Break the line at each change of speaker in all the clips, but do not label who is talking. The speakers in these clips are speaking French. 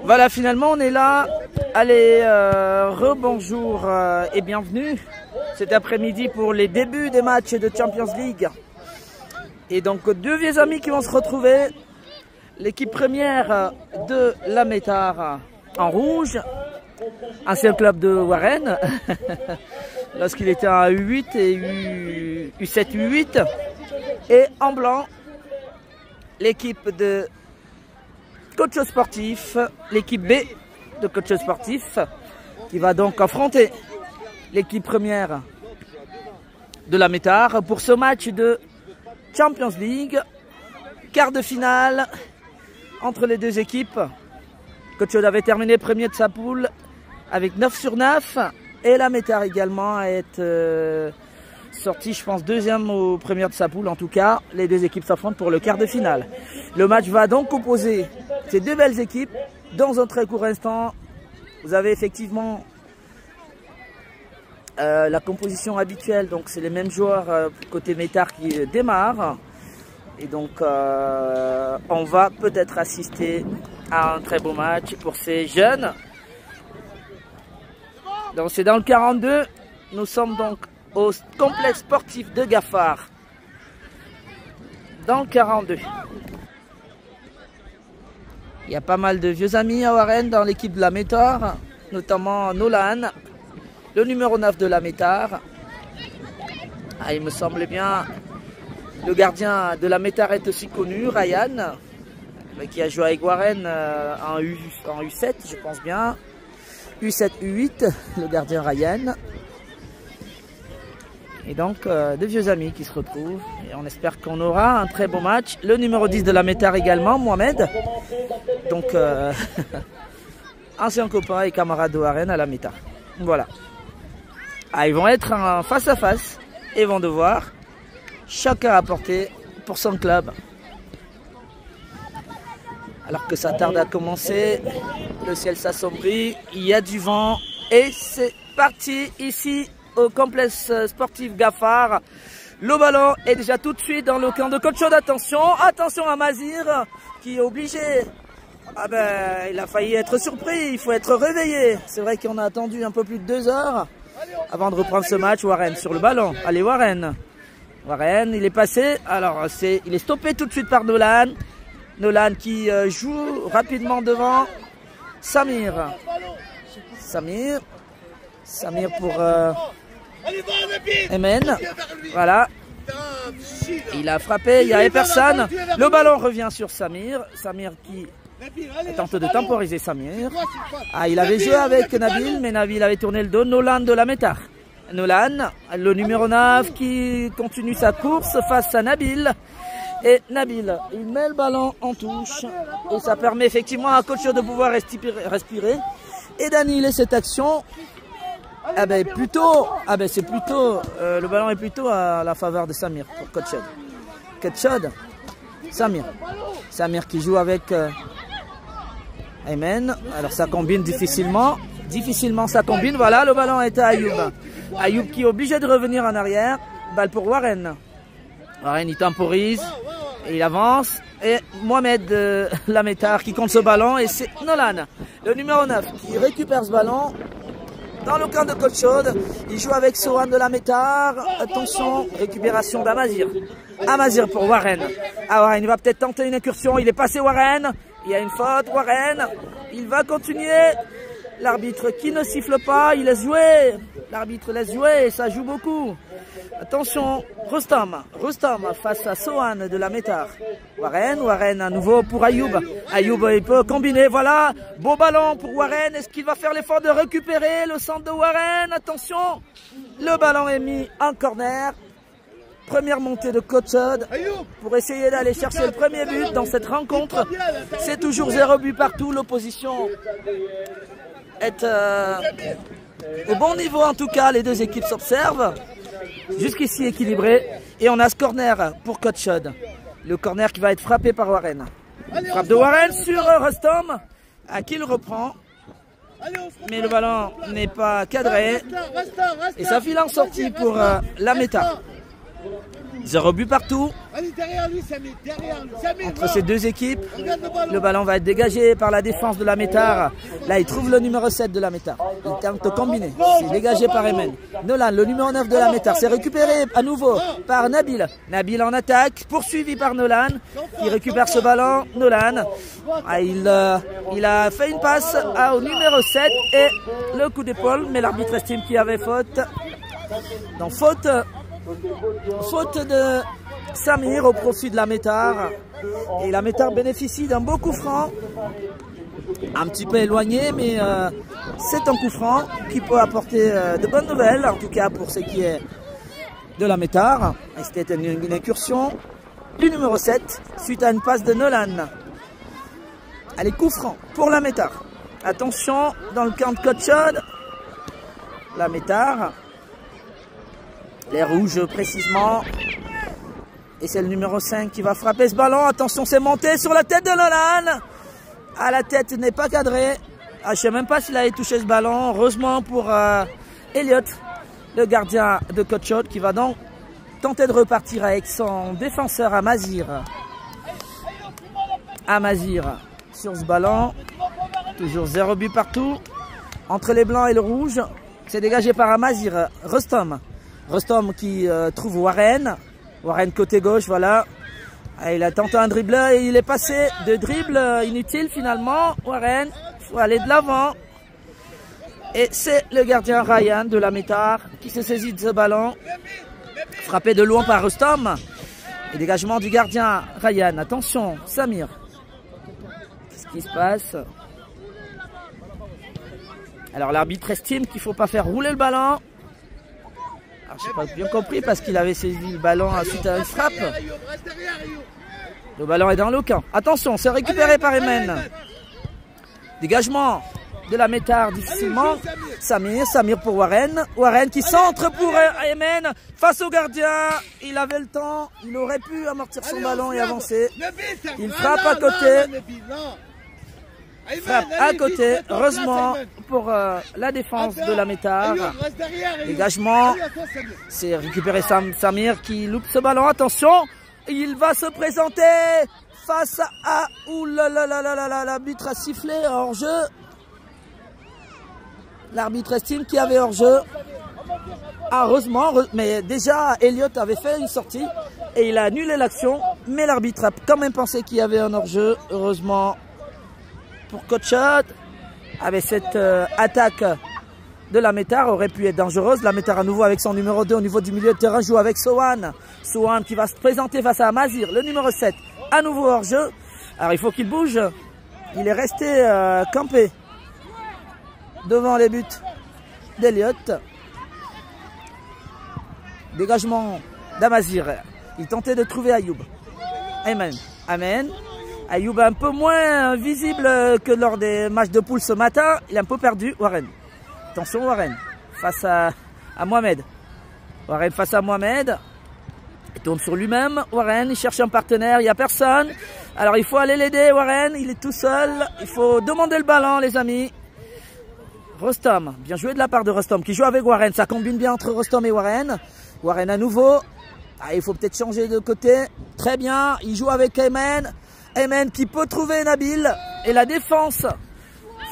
Voilà, finalement on est là. Allez, rebonjour et bienvenue cet après-midi pour les débuts des matchs de Champions League. Et donc deux vieux amis qui vont se retrouver. L'équipe première de la Métard en rouge, ancien club de Warren, lorsqu'il était à U8 et U7, U8. Et en blanc, l'équipe de coach sportif, l'équipe B de coach sportif, qui va donc affronter l'équipe première de la Métard pour ce match de Champions League, quart de finale entre les deux équipes. Coach avait terminé premier de sa poule avec 9 sur 9 et la Métard également est sortie, je pense, deuxième ou première de sa poule. En tout cas, les deux équipes s'affrontent pour le quart de finale. Le match va donc opposer ces deux belles équipes. Dans un très court instant, vous avez effectivement la composition habituelle. Donc c'est les mêmes joueurs côté Métard qui démarrent. Et donc on va peut-être assister à un très beau match pour ces jeunes. Donc c'est dans le 42. Nous sommes donc au complexe sportif de Gaffard. Dans le 42. Il y a pas mal de vieux amis à Warren dans l'équipe de la Métard, notamment Nolan, le numéro 9 de la Métard. Ah, il me semble bien, le gardien de la Métard est aussi connu, Ryan, qui a joué avec Warren en U7, je pense bien. U7, U8, le gardien Ryan. Et donc, deux vieux amis qui se retrouvent. Et on espère qu'on aura un très beau match. Le numéro 10 de la Métard également, Mohamed. Donc, ancien copain et camarade de Warren à la Métard. Voilà. Ah, ils vont être en face à face. Et vont devoir chacun apporter pour son club. Alors que ça tarde à commencer. Le ciel s'assombrit. Il y a du vent. Et c'est parti ici au complexe sportif Gaffard. Le ballon est déjà tout de suite dans le camp de coach. Attention, attention à Mazir qui est obligé. Ah ben, il a failli être surpris, il faut être réveillé. C'est vrai qu'on a attendu un peu plus de 2 heures avant de reprendre ce match. Warren sur le ballon. Allez Warren. Warren, il est passé. Alors, il est stoppé tout de suite par Nolan. Nolan qui joue rapidement devant Samir. Samir pour Emen. Voilà. Il a frappé, il n'y avait personne. Le ballon revient sur Samir. Samir qui tente de temporiser Samir. Ah, il avait joué avec Nabil, mais Nabil avait tourné le dos. Nolan de la Métard. Nolan, le numéro 9 qui continue sa course face à Nabil. Et Nabil, il met le ballon en touche. Et ça permet effectivement à coach de pouvoir respirer. Et d'annihiler cette action. Ah ben plutôt, le ballon est plutôt à la faveur de Samir pour Kotchod. Kotchod, Samir qui joue avec Aymen. Alors ça combine difficilement ça combine. Voilà, le ballon est à Ayoub. Ayoub qui est obligé de revenir en arrière. Balle pour Warren. Warren il temporise et il avance. Et Mohamed la Métard qui compte ce ballon et c'est Nolan, le numéro 9 qui récupère ce ballon. Dans le camp de coach Chaude, il joue avec Sohan de la Métard. Attention, récupération d'Amazir. Amazir pour Warren. Ah, Warren, il va peut-être tenter une incursion. Il est passé Warren. Il y a une faute, Warren. Il va continuer. L'arbitre qui ne siffle pas, il laisse jouer. L'arbitre laisse jouer et ça joue beaucoup. Attention, Rustam face à Sohan de la Métard. Warren à nouveau pour Ayoub. Ayoub il peut combiner, voilà. Beau ballon pour Warren. Est-ce qu'il va faire l'effort de récupérer le centre de Warren? Attention, le ballon est mis en corner. Première montée de Kotchod pour essayer d'aller chercher le premier but dans cette rencontre. C'est toujours 0 but partout. L'opposition est au bon niveau en tout cas. Les deux équipes s'observent. Jusqu'ici équilibré. Et on a ce corner pour Kotchod. Le corner qui va être frappé par Warren. Frappe de Warren sur Rustam. À qui le reprend. Mais le ballon n'est pas cadré. Et ça file en sortie pour la Métard. 0 but partout.
Allez, derrière lui, Samir, derrière lui. Samir,
Entre ces deux équipes, le ballon va être dégagé par la défense de la Métard. Là, il trouve le numéro 7 de la Métard. Il tente de combiner. C'est dégagé par Emen. Nolan, le numéro 9 de la Métard. C'est récupéré à nouveau par Nabil. Nabil en attaque, poursuivi par Nolan, qui récupère ce ballon. Nolan, il a fait une passe au numéro 7 et le coup d'épaule. Mais l'arbitre estime qu'il y avait faute. Donc, faute de Samir au profit de la Métard. Et la Métard bénéficie d'un beau coup franc. Un petit peu éloigné, mais c'est un coup franc qui peut apporter de bonnes nouvelles, en tout cas pour ce qui est de la Métard. Et c'était une incursion du numéro 7 suite à une passe de Nolan. Allez, coup franc pour la Métard. Attention, dans le camp de Coachod, la Métard. Les rouges précisément. Et c'est le numéro 5 qui va frapper ce ballon. Attention, c'est monté sur la tête de Nolan. Ah, la tête n'est pas cadrée. Ah, je ne sais même pas s'il avait touché ce ballon. Heureusement pour Elliot, le gardien de Coachot, qui va donc tenter de repartir avec son défenseur Amazir. Amazir sur ce ballon. Toujours 0 but partout. Entre les blancs et le rouge. C'est dégagé par Amazir. Rostom. Rostom qui trouve Warren. Warren côté gauche, voilà. Il a tenté un dribble et il est passé de dribble inutile finalement. Warren, il faut aller de l'avant. Et c'est le gardien Ryan de la Métard qui se saisit de ce ballon. Frappé de loin par Rostom. Et dégagement du gardien Ryan. Attention, Samir. Qu'est-ce qui se passe? Alors l'arbitre estime qu'il ne faut pas faire rouler le ballon. Je n'ai pas bien compris parce qu'il avait saisi le ballon suite à une frappe. Le ballon est dans le camp. Attention, c'est récupéré par Emen. Dégagement de la Métard difficilement. Samir pour Warren. Warren qui centre pour Emen face au gardien. Il avait le temps. Il aurait pu amortir son ballon et avancer. Il frappe à côté. Frappe à côté, heureusement pour la défense de la Métard. Dégagement, c'est récupéré Samir qui loupe ce ballon. Attention, il va se présenter face à... Ouh là là là là là, l'arbitre a sifflé hors-jeu. L'arbitre estime qu'il y avait hors-jeu. Ah, heureusement, mais déjà Elliot avait fait une sortie et il a annulé l'action. Mais l'arbitre a quand même pensé qu'il y avait un hors-jeu, heureusement. Pour Coachot, avec cette attaque de la Métard aurait pu être dangereuse. La Métard à nouveau avec son numéro 2 au niveau du milieu de terrain joue avec Sohan. Sohan qui va se présenter face à Amazir, le numéro 7, à nouveau hors jeu. Alors il faut qu'il bouge. Il est resté campé devant les buts d'Elliot. Dégagement d'Amazir. Il tentait de trouver Ayoub. Amen. Ayoub un peu moins visible que lors des matchs de poule ce matin. Il est un peu perdu. Warren. Attention Warren. Face à Mohamed. Warren face à Mohamed. Il tourne sur lui-même. Warren, il cherche un partenaire. Il n'y a personne. Alors il faut aller l'aider Warren. Il est tout seul. Il faut demander le ballon les amis. Rostom. Bien joué de la part de Rostom qui joue avec Warren. Ça combine bien entre Rostom et Warren. Warren à nouveau. Ah, il faut peut-être changer de côté. Très bien. Il joue avec Emen. Emen qui peut trouver Nabil. Et la défense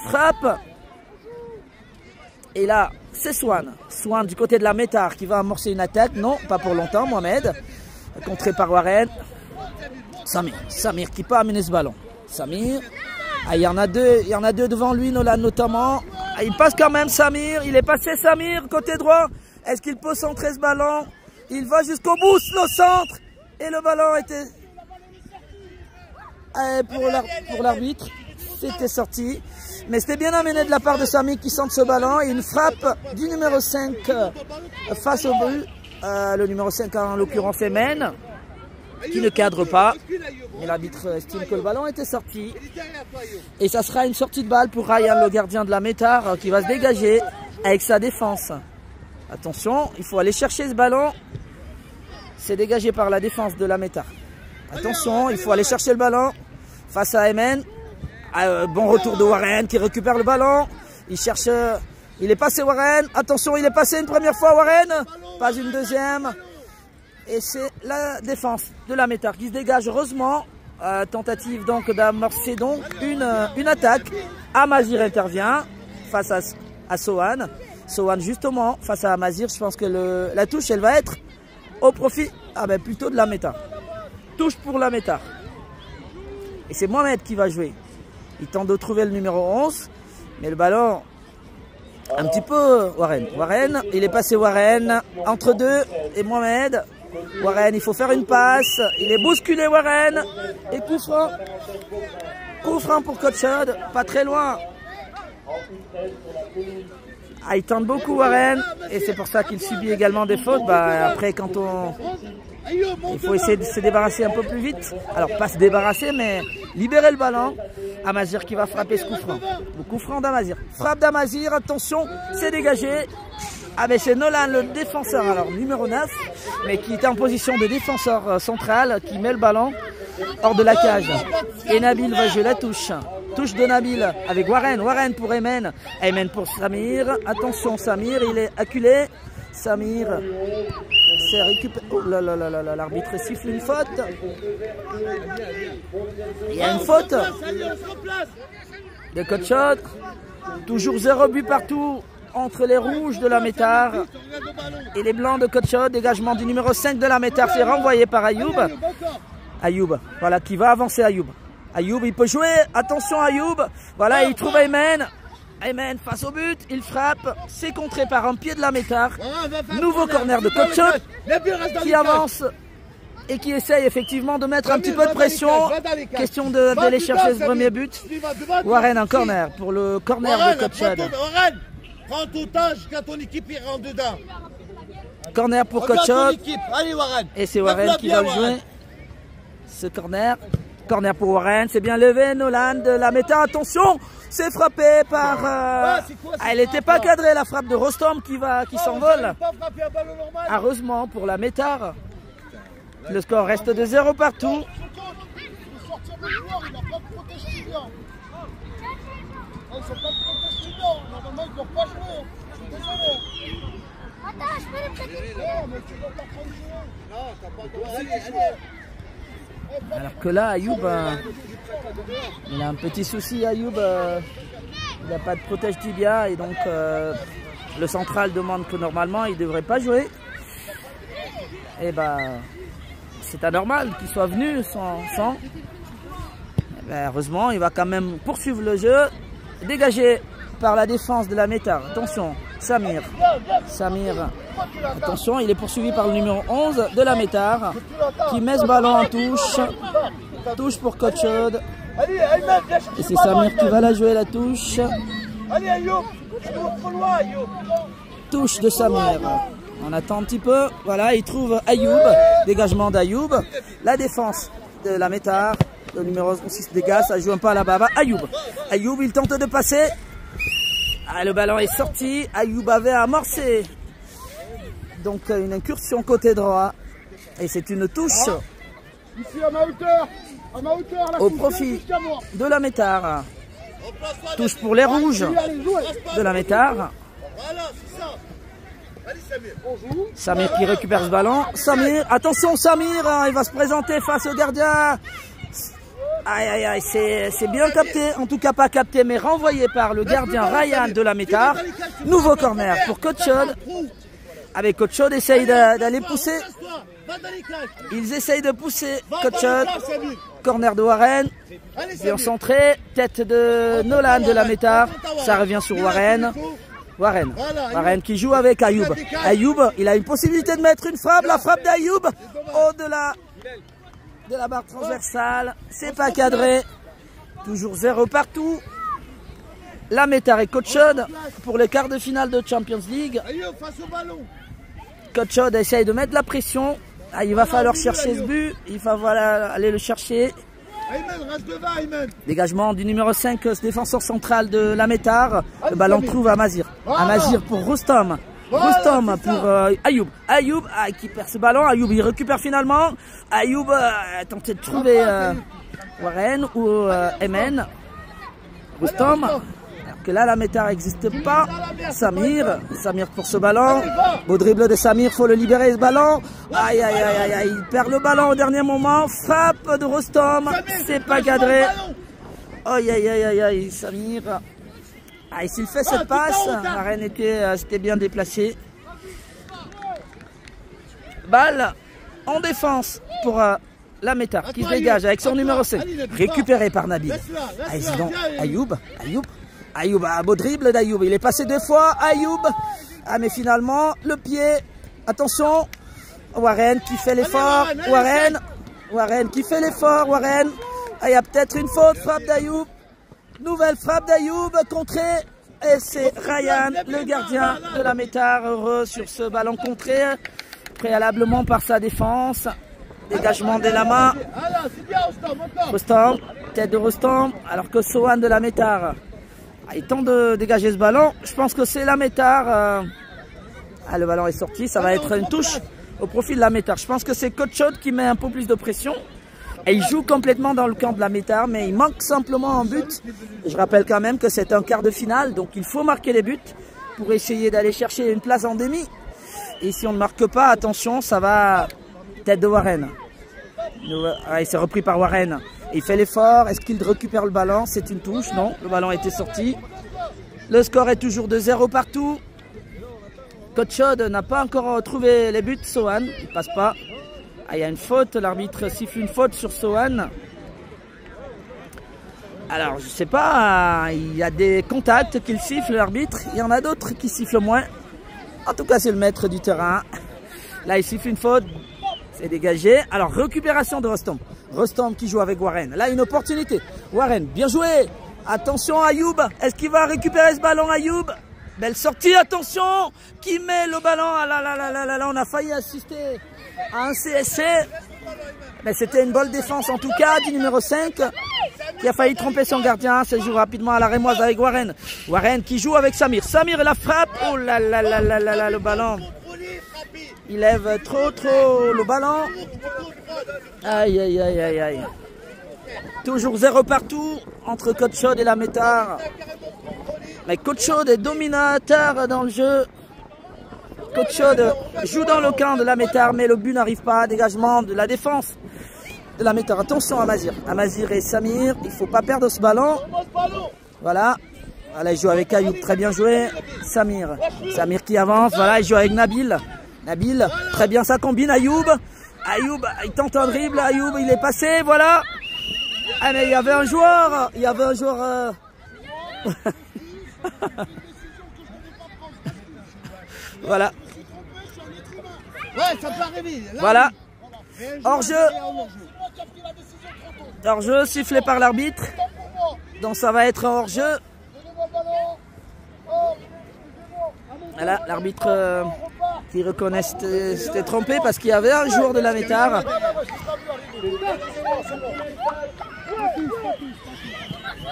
frappe. Et là, c'est Swan. Swan du côté de la Métard qui va amorcer une attaque. Non, pas pour longtemps, Mohamed. Contré par Warren. Samir qui peut amener ce ballon. Samir. Ah, il y en a deux devant lui, Nolan notamment. Ah, il passe quand même Samir. Il est passé Samir côté droit. Est-ce qu'il peut centrer ce ballon? Il va jusqu'au bout, le centre. Et le ballon était... pour l'arbitre, c'était sorti. Mais c'était bien amené de la part de Samir qui centre ce ballon. Et une frappe du numéro 5 face au but. Le numéro 5 en l'occurrence Emen, qui ne cadre pas. Mais l'arbitre estime que le ballon était sorti. Et ça sera une sortie de balle pour Ryan, le gardien de la Métard, qui va se dégager avec sa défense. Attention, il faut aller chercher ce ballon. C'est dégagé par la défense de la Métard. Attention, il faut aller chercher le ballon face à Emen. Bon retour de Warren qui récupère le ballon. Il cherche, il est passé Warren. Attention, il est passé une première fois Warren. Pas une deuxième. Et c'est la défense de la Métard qui se dégage heureusement. Tentative donc d'amorcer donc une attaque. Amazir intervient face à Sohan. Sohan justement face à Amazir. Je pense que la touche elle va être au profit plutôt de la Métard. Touche pour la Métard. Et c'est Mohamed qui va jouer. Il tente de trouver le numéro 11. Mais le ballon, un petit peu Warren. Il est passé Warren entre deux et Mohamed. Warren, il faut faire une passe. Il est bousculé Warren. Et coup franc. Coup franc pour Kotchod. Pas très loin. Il tente beaucoup Warren. Et c'est pour ça qu'il subit également des fautes. Après quand il faut essayer de se débarrasser un peu plus vite. Alors pas se débarrasser mais libérer le ballon. Amazir qui va frapper ce coup franc. Le coup franc d'Amazir. Frappe d'Amazir. Attention, c'est dégagé. C'est Nolan le défenseur, alors numéro 9, mais qui était en position de défenseur central, qui met le ballon hors de la cage. Et Nabil va jouer la touche. Touche de Nabil avec Warren. Warren pour Aymen. Aymen pour Samir. Attention Samir, il est acculé. Samir s'est récupéré. Oh là là là là, l'arbitre siffle une faute. Il y a une faute de Kotchod. Toujours 0 but partout entre les rouges de la Métard et les blancs de Kotchod. Dégagement du numéro 5 de la Métard, c'est renvoyé par Ayoub. Ayoub, voilà qui va avancer Ayoub. Ayoub, il peut jouer, attention Ayoub. Voilà, il trouve Aymen. Aymen face au but, il frappe, c'est contré par un pied de la Métard. Nouveau corner de Kotchod qui avance et qui essaye effectivement de mettre un petit peu de pression. Question d'aller chercher ce premier but. Warren en corner pour le corner de Kotchod.
Prends ton temps jusqu'à ton équipe il rentre dedans.
Corner pour Kotchod.
Allez Warren.
Et c'est Warren qui va le jouer. Ce corner. Corner pour Warren. C'est bien levé. Nolan de la Métard. Attention. C'est frappé par... elle n'était pas cadrée la frappe de Rostom qui s'envole. Heureusement pour la Métard. Le score reste de 0 partout.
Ils sont pas protégés, normalement ils ne doivent pas jouer. Je suis désolé.
Attends, je peux les protéger.
Non, mais tu dois pas prendre jouer. Non, t'as pas le droit. Allez.
Alors que là, Ayoub, il a un petit souci. Ayoub, il n'a pas de protège tibia et donc le central demande que normalement il ne devrait pas jouer. Et c'est anormal qu'il soit venu sans. Heureusement, il va quand même poursuivre le jeu. Dégagé par la défense de la Métard. Attention, Samir. Samir. Attention, il est poursuivi par le numéro 11 de la Métard qui met ce ballon en touche. Touche pour Kotchod. Et c'est Samir qui va la jouer la touche. Touche de Samir. On attend un petit peu. Voilà, il trouve Ayoub. Dégagement d'Ayoub. La défense de la Métard. Le numéro 6 dégage, ça joue un peu à la baba. Ayoub. Ayoub, il tente de passer. Le ballon est sorti. Ayoub avait amorcé. Donc une incursion côté droit. Et c'est une touche.
Ici à ma hauteur.
Au profit de la Métard. Touche pour les rouges de la Métard.
Voilà, c'est ça. Allez Samir.
Samir qui récupère ce ballon. Samir, attention Samir, il va se présenter face au gardien. Aïe aïe aïe, c'est bien capté, en tout cas pas capté mais renvoyé par le gardien Ryan de la Métard. Nouveau corner pour Kotchod. Avec Kotchod essaye d'aller pousser. Ils essayent de pousser Kotchod. Corner de Warren. Bien centré. Tête de Nolan de la Métard. Ça revient sur Warren. Warren qui joue avec Ayoub. Ayoub, il a une possibilité de mettre une frappe. La frappe d'Ayoub au-delà de la barre transversale. C'est pas cadré. Toujours 0 partout. La Métard et Kotchod pour les quarts de finale de Champions League. Kotchod essaye de mettre la pression. Il va falloir chercher ce but. Il va aller le chercher. Dégagement du numéro 5, ce défenseur central de la Métard. Le ballon trouve Amazir. Amazir pour Rostom. Rostom pour Ayoub. Ayoub qui perd ce ballon. Ayoub il récupère finalement. Ayoub a tenté de trouver Warren ou Aymen. Rostom. que là la méta n'existe pas. Samir pour ce ballon. Beau dribble de Samir, faut le libérer ce ballon. Aïe aïe aïe aïe aïe, il perd le ballon au dernier moment. Frappe de Rostom, c'est pas cadré. Aïe aïe aïe aïe aïe, Samir. Ah, s'il fait cette passe, Warren était bien déplacé. Balle en défense pour la méta qui se dégage avec son numéro 5. Récupéré par Nabil. Ayoub, beau dribble d'Ayoub. Il est passé 2 fois. Ayoub. Ah, mais finalement, le pied. Attention. Warren qui fait l'effort. Warren qui fait l'effort. Warren. Ah, il y a peut-être une faute. Frappe d'Ayoub. Nouvelle frappe d'Ayoub. Contrée. Et c'est Ryan, le gardien de la méta, heureux sur ce ballon contré. Préalablement par sa défense. Dégagement de la main. Rostom, tête de Rostom, alors que Sohan de la méta, il tente de dégager ce ballon. Je pense que c'est la méta. Le ballon est sorti, ça va être une touche au profit de la méta. Je pense que c'est Coach Chod qui met un peu plus de pression. Et il joue complètement dans le camp de la méta, mais il manque simplement un but. Je rappelle quand même que c'est un quart de finale, donc il faut marquer les buts pour essayer d'aller chercher une place en demi. Et si on ne marque pas, attention, ça va... Tête de Warren. Il s'est repris par Warren. Il fait l'effort. Est-ce qu'il récupère le ballon? C'est une touche. Non, le ballon a été sorti. Le score est toujours de 0 partout. Coach Chod n'a pas encore trouvé les buts. Sohan, il passe pas. Il y a une faute. L'arbitre siffle une faute sur Sohan. Alors, je sais pas. Il y a des contacts qu'il siffle, l'arbitre. Il y en a d'autres qui sifflent moins. En tout cas, c'est le maître du terrain. Là, il siffle une faute. C'est dégagé. Alors, récupération de Rostom. Rostom qui joue avec Warren. Là, une opportunité. Warren, bien joué. Attention, Ayoub. Est-ce qu'il va récupérer ce ballon, Ayoub? Belle sortie, attention. Qui met le ballon? Ah là, on a failli assister à un CSC. Mais c'était une bonne défense, en tout cas, du numéro 5. Qui a failli tromper son gardien. Ça joue rapidement à la rémoise avec Warren. Warren qui joue avec Samir. Samir et la frappe. Oh là là, le ballon. Il lève trop le ballon. Aïe. Toujours 0 partout entre Coach Chod et la méta. Mais Coach Chod est dominateur dans le jeu. Coach Chod joue dans le camp de la méta, mais le but n'arrive pas. Dégagement de la défense de la méta. Attention à Amazir. Amazir et Samir. Il ne faut pas perdre ce ballon. Voilà. Voilà, il joue avec Ayoub. Très bien joué. Samir qui avance. Voilà, il joue avec Nabil, très bien ça combine. Ayoub, il tente un dribble. Ayoub, il est passé. Voilà. Ah, mais il y avait un joueur. Voilà. Voilà. Hors-jeu sifflé par l'arbitre. Donc ça va être un hors-jeu. Voilà, l'arbitre qui reconnaît s'était trompé parce qu'il y avait un joueur de la méta.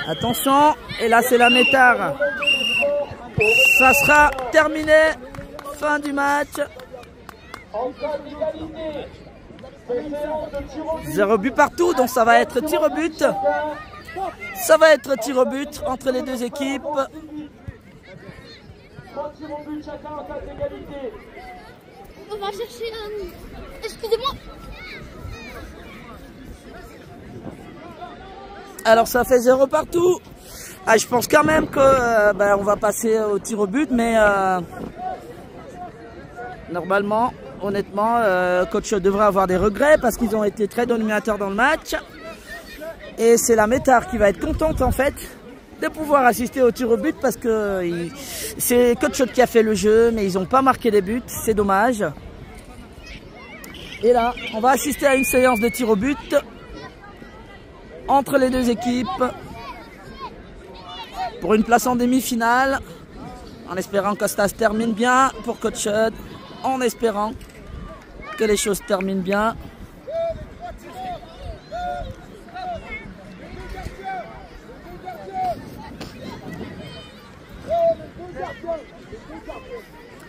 Attention, et là c'est la méta. Ça sera terminé. Fin du match. 0 but partout, donc ça va être tir au but. Ça va être tir au but entre les deux équipes.
On va chercher un... Excusez-moi.
Alors ça fait 0 partout. Ah, je pense quand même que on va passer au tir au but, mais normalement, honnêtement, coach devrait avoir des regrets parce qu'ils ont été très dominateurs dans le match. Et c'est la méta qui va être contente en fait de pouvoir assister au tir au but parce que c'est coach qui a fait le jeu, mais ils n'ont pas marqué des buts, c'est dommage. Et là, on va assister à une séance de tir au but entre les deux équipes pour une place en demi-finale, en espérant que ça se termine bien pour Coach Chod, en espérant que les choses terminent bien.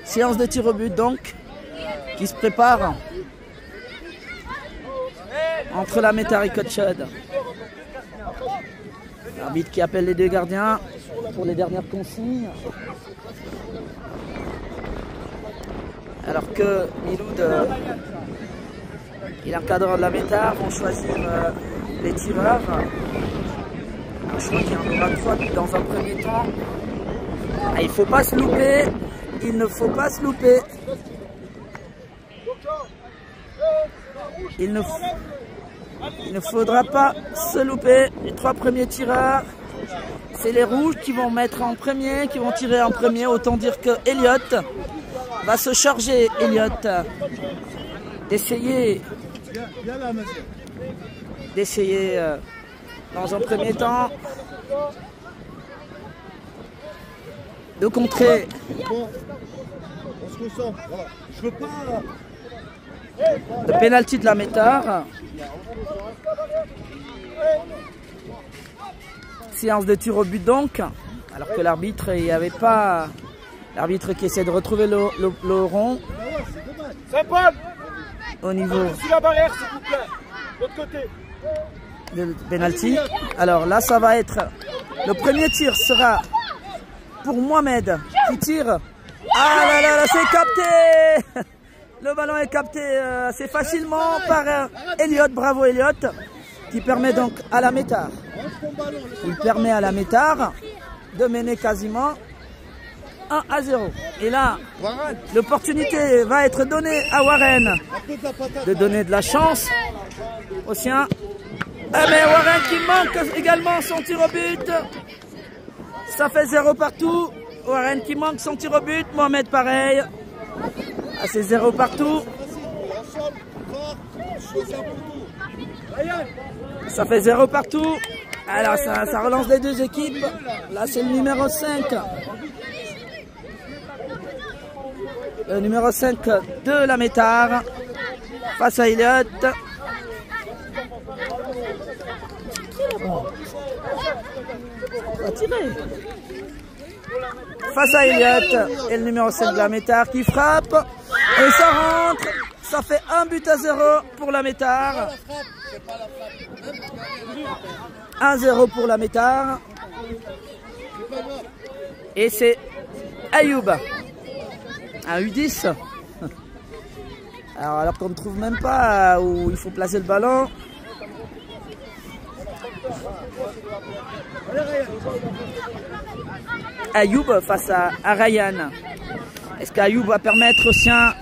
Séance de tir au but donc qui se prépare entre la méta et Coach Chod. L'arbitre qui appelle les deux gardiens. pour les dernières consignes. Alors que Miloud et l'encadreur de la métard vont choisir les tireurs. Je crois qu'il y en aura 3 dans un premier temps. Il ne faut pas se louper. Il ne faut pas se louper. Il ne faudra pas se louper. Les 3 premiers tireurs, c'est les rouges qui vont mettre en premier, qui vont tirer en premier. Autant dire que Elliott va se charger, Elliott, d'essayer dans un premier temps de contrer.
On se concentre. Voilà. Je veux pas.
Le pénalty de la métard. Séance de tir au but donc. Alors que l'arbitre, il n'y avait pas. L'arbitre qui essaie de retrouver le rond. Au niveau.
Sous la barrière, s'il vous plaît. L'autre côté.
De penalty. Alors là, ça va être. Le premier tir sera pour Mohamed qui tire. Ah là là là, c'est capté. Le ballon est capté assez facilement par Elliott. Bravo Elliott. Qui permet donc à la métard. Il permet à la métard de mener quasiment 1-0. Et là, l'opportunité va être donnée à Warren de donner de la chance au sien. Ah mais Warren qui manque également son tir au but. Ça fait 0 partout. Warren qui manque son tir au but. Mohamed pareil. Ah, c'est 0 partout. Ça fait 0 partout. Alors ça relance les deux équipes. Là c'est le numéro 5. Le numéro 5 de la métard. Face à Elliott. Face à Elliott et le numéro 7 de la métard qui frappe. Et ça rentre. Ça fait 1-0 pour la métard. 1-0 pour la métard. Et c'est Ayoub. Un U10. Alors qu'on ne trouve même pas où il faut placer le ballon. Ayoub face à Ryan. Est-ce qu'Ayoub va permettre au sien?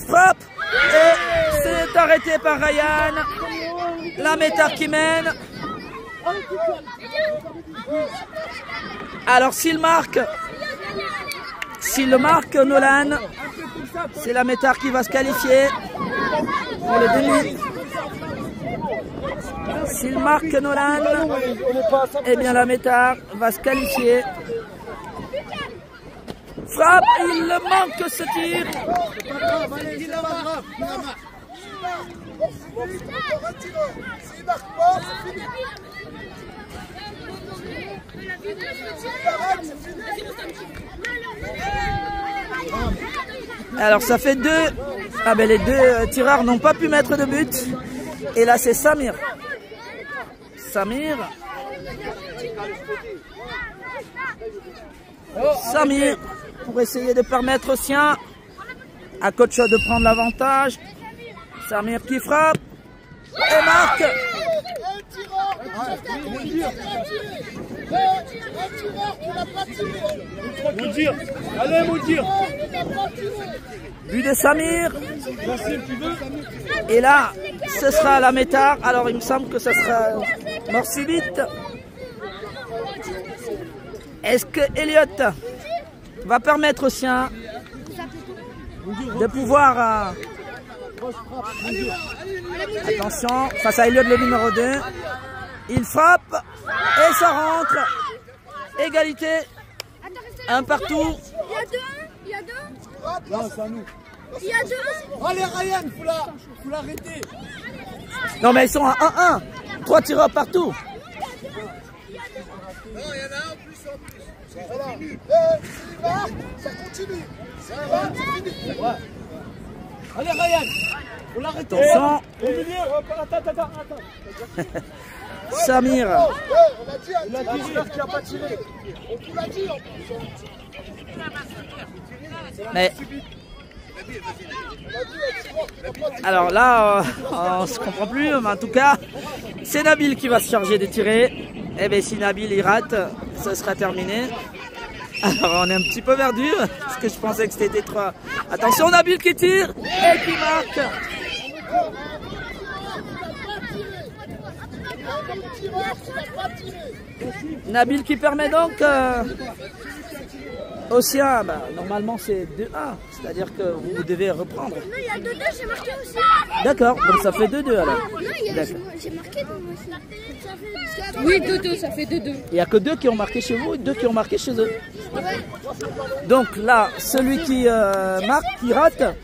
Frappe! Et c'est arrêté par Ryan. La métard qui mène. Alors s'il marque Nolan, c'est la métard qui va se qualifier pour les demi. S'il marque Nolan, eh bien la métard va se qualifier. Frappe, il manque ce tir. Alors ça fait 2. Ah ben les deux tireurs n'ont pas pu mettre de but. Et là c'est Samir. Samir pour essayer de permettre au sien à Coach de prendre l'avantage. Samir qui frappe et marque.
Moudir, allez Moudir.
But de Samir. Et là, ce sera la métard. Alors il me semble que ce sera mort subite. Est-ce que Elliott va permettre au sien de pouvoir... Attention, face à Elliott le numéro 2. Il frappe et ça rentre. Égalité. Un partout.
Il y a 2-1.
Non, c'est à nous.
Il y a 2-1.
Allez Ryan, faut l'arrêter.
Non mais ils sont à 1-1. 3 tireurs partout.
Non, il y en a un en plus. Voilà. S'il marque, ça continue. S'il marque, c'est fini. Ouais. Allez Ryan, faut l'arrêter.
Attention.
Au milieu, attends.
Samir.
On a dit à Tireur qui n'a pas tiré. On vous l'a dit en plus.
Mais alors là, on se comprend plus, mais en tout cas, c'est Nabil qui va se charger de tirer. Et bien si Nabil il rate, ça sera terminé. Alors on est un petit peu perdu, parce que je pensais que c'était 3. Attention, Nabil qui tire et qui marque. Nabil qui permet donc au sien, bah, normalement c'est 2-1, c'est-à-dire que vous devez reprendre.
Non, il y a 2-2, j'ai marqué aussi.
D'accord, donc ça fait 2-2 alors.
Non, j'ai marqué dans moi aussi.
Oui, 2-2, ça fait 2-2.
Il n'y a que 2 qui ont marqué chez vous et 2 qui ont marqué chez eux. Donc là, celui qui marque, qui rate,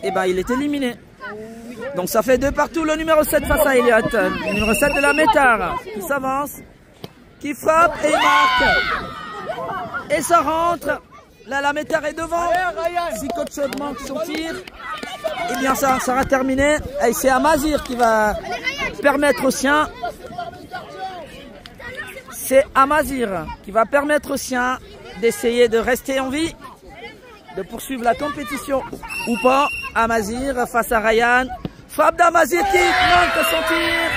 eh ben, il est éliminé. Donc ça fait 2 partout. Le numéro 7 face à Elliot. Le numéro 7 de la Métard qui s'avance, qui frappe et marque. Et ça rentre. Là, la Métard est devant. Si Coach manque son tir, eh bien ça sera terminé. Et c'est Amazir qui va permettre au sien. C'est Amazir qui va permettre aux siens d'essayer de rester en vie, de poursuivre la compétition ou pas. Amazir face à Ryan. Frappe d'Amazir qui manque son tir.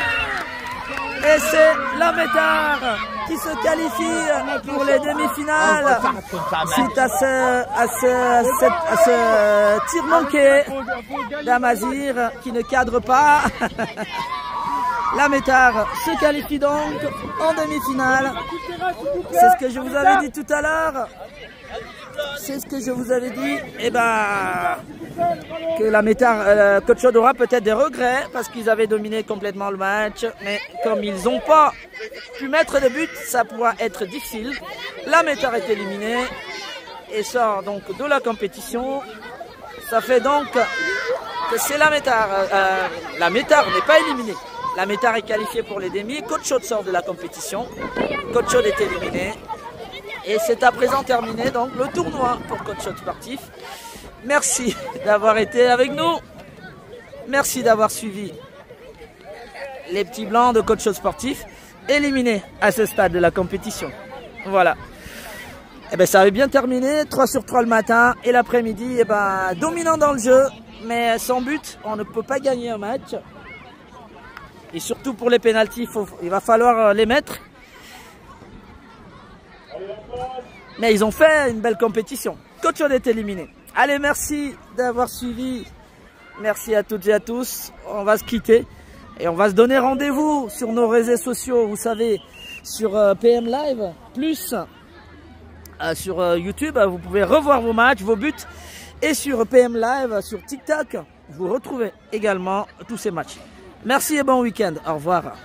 Et c'est la Métard qui se qualifie pour les demi-finales suite à ce tir manqué d'Amazir qui ne cadre pas. La Métard se qualifie donc en demi-finale. C'est ce que je vous avais dit tout à l'heure. C'est ce que je vous avais dit. Et ben, que la Métard, Coach aura peut-être des regrets parce qu'ils avaient dominé complètement le match. Mais comme ils n'ont pas pu mettre de but, ça pourra être difficile. La Métard est éliminée et sort donc de la compétition. Ça fait donc que c'est la Métard. La Métard n'est pas éliminée. La Métard est qualifiée pour les demi. Coach sort de la compétition. Coach est éliminé. Et c'est à présent terminé donc le tournoi pour Coach Sportif. Merci d'avoir été avec nous. Merci d'avoir suivi les petits blancs de Coach Sportif éliminés à ce stade de la compétition. Voilà. Et ben ça avait bien terminé. 3/3 le matin et l'après-midi, et ben dominant dans le jeu, mais sans but, on ne peut pas gagner un match. Et surtout pour les pénaltys, il va falloir les mettre. Mais ils ont fait une belle compétition. Coach est éliminé. Allez, merci d'avoir suivi. Merci à toutes et à tous. On va se quitter. Et on va se donner rendez-vous sur nos réseaux sociaux. Vous savez, sur PM Live, plus sur YouTube. Vous pouvez revoir vos matchs, vos buts. Et sur PM Live, sur TikTok, vous retrouvez également tous ces matchs. Merci et bon week-end. Au revoir.